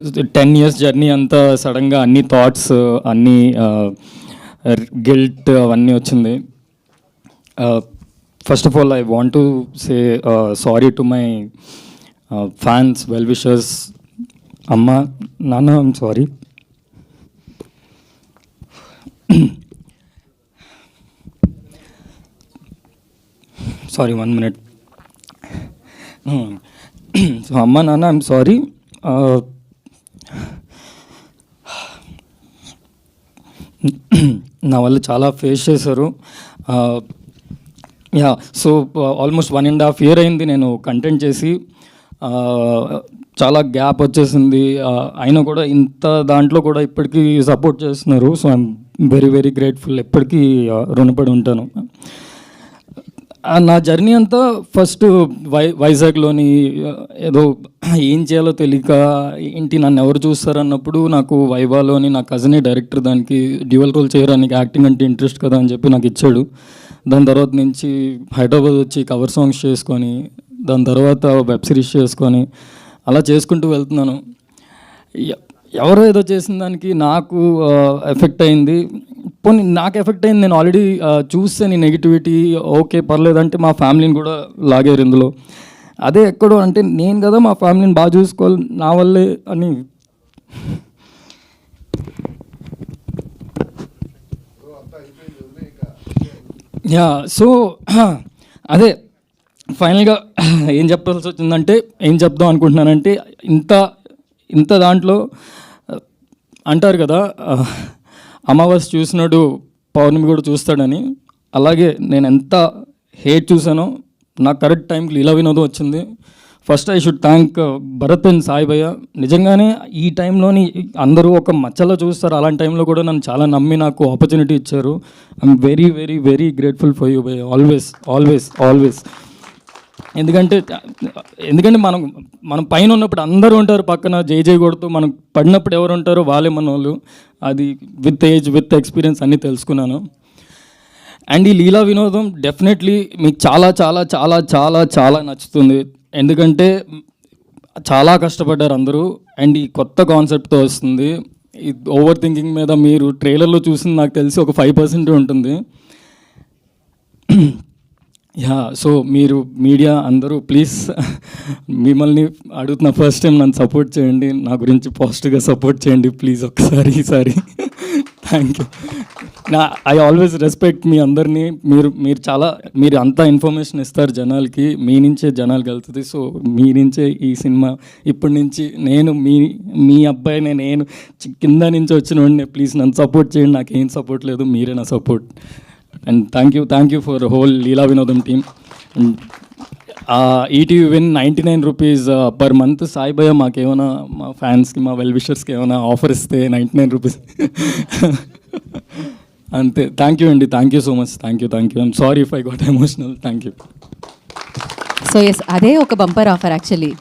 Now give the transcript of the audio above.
10 years journey అంతా సడన్గా అన్ని థాట్స్ అన్ని గిల్ట్ అవన్నీ వచ్చింది. First of all I want to say sorry to my fans, well wishers. అమ్మ నాన్న, I'm sorry. Sorry, 1 minute. So అమ్మ నాన్న, ఐమ్ సారీ. నా వల్ల చాలా ఫేస్ చేశారు. యా, సో ఆల్మోస్ట్ 1.5 year అయింది నేను కంటెంట్ చేసి. చాలా గ్యాప్ వచ్చేసింది. అయినా కూడా ఇంత దాంట్లో కూడా ఇప్పటికీ సపోర్ట్ చేస్తున్నారు. So I'm very very grateful. ఎప్పటికీ రుణపడి ఉంటాను. నా జర్నీ అంతా ఫస్ట్ వైజాగ్లోని ఏదో ఏం చేయాలో తెలియక ఏంటి నన్ను ఎవరు చూస్తారన్నప్పుడు నాకు వైవాలోని నా కజినే డైరెక్టర్ దానికి డ్యూయల్ రోల్ చేయడానికి యాక్టింగ్ అంటే ఇంట్రెస్ట్ కదా అని చెప్పి నాకు ఇచ్చాడు. దాని తర్వాత నుంచి హైదరాబాద్ వచ్చి కవర్ సాంగ్స్ చేసుకొని దాని తర్వాత వెబ్ సిరీస్ చేసుకొని అలా చేసుకుంటూ వెళ్తున్నాను. ఎవరో ఏదో చేసిన దానికి నాకు ఎఫెక్ట్ అయింది. పోనీ నాకు ఎఫెక్ట్ అయింది, నేను ఆల్రెడీ చూసాను ఈ నెగిటివిటీ. ఓకే పర్లేదంటే మా ఫ్యామిలీని కూడా లాగారు ఇందులో. అదే ఎక్కడో అంటే నేను కదా మా ఫ్యామిలీని బాగా చూసుకోవాలి నా వల్లే అని. యా, సో అదే ఫైనల్గా ఏం చెప్పాల్సి వచ్చిందంటే, ఏం చెప్దాం అనుకుంటున్నానంటే, ఇంత దాంట్లో అంటారు కదా అమావాస్య చూసినాడు పౌర్ణమి కూడా చూస్తాడని. అలాగే నేను ఎంత హేట్ చూసానో నాకు కరెక్ట్ టైంకి లీలా వినోదం వచ్చింది. First I should thank Bharat and Sai భయ్య. నిజంగానే ఈ టైంలోని అందరూ ఒక మచ్చలో చూస్తారు, అలాంటి టైంలో కూడా నన్ను చాలా నమ్మి నాకు ఆపర్చునిటీ ఇచ్చారు. I'm very very very grateful for you భయ్య, ఆల్వేస్ ఆల్వేస్ ఆల్వేస్. ఎందుకంటే మనం పైన ఉన్నప్పుడు అందరూ ఉంటారు పక్కన జై జై కొడుతూ, మనం పడినప్పుడు ఎవరు ఉంటారో వాళ్ళే మన వాళ్ళు. అది విత్ ఏజ్ విత్ ఎక్స్పీరియన్స్ అన్నీ తెలుసుకున్నాను. అండ్ ఈ లీలా వినోదం డెఫినెట్లీ మీకు చాలా చాలా చాలా చాలా చాలా నచ్చుతుంది. ఎందుకంటే చాలా కష్టపడ్డారు అందరూ. అండ్ ఈ కొత్త కాన్సెప్ట్తో వస్తుంది. ఈ ఓవర్ థింకింగ్ మీద మీరు ట్రైలర్లో చూసింది నాకు తెలిసి ఒక 5% ఉంటుంది. యా, సో మీరు మీడియా అందరూ ప్లీజ్ మిమ్మల్ని అడుగుతున్న ఫస్ట్ టైం నన్ను సపోర్ట్ చేయండి, నా గురించి పాజిటివ్గా సపోర్ట్ చేయండి ప్లీజ్ ఒక్కసారి ఈసారి. Thank you. I always respect మీ అందరినీ. మీరు అంతా ఇన్ఫర్మేషన్ ఇస్తారు జనాలకి, మీ నుంచే జనాలకు వెళ్తుంది. సో మీ నుంచే ఈ సినిమా ఇప్పటి నుంచి మీ అబ్బాయిని నేను కింద నుంచి వచ్చిన వాడిని. ప్లీజ్ నన్ను సపోర్ట్ చేయండి, నాకేం సపోర్ట్ లేదు, మీరే నా support. And thank you for whole Leela Vinodam team. And ETV Win 99 rupees per month. Sai భయ్య మాకేమైనా మా ఫ్యాన్స్కి మా వెల్ విషర్స్కి ఏమైనా ఆఫర్ ఇస్తే 99 rupees అంతే. థ్యాంక్ యూ అండి, thank you so much. Thank you. I'm sorry if I got emotional. Thank you. So yes, అదే ఒక బంపర్ ఆఫర్ యాక్చువల్లీ.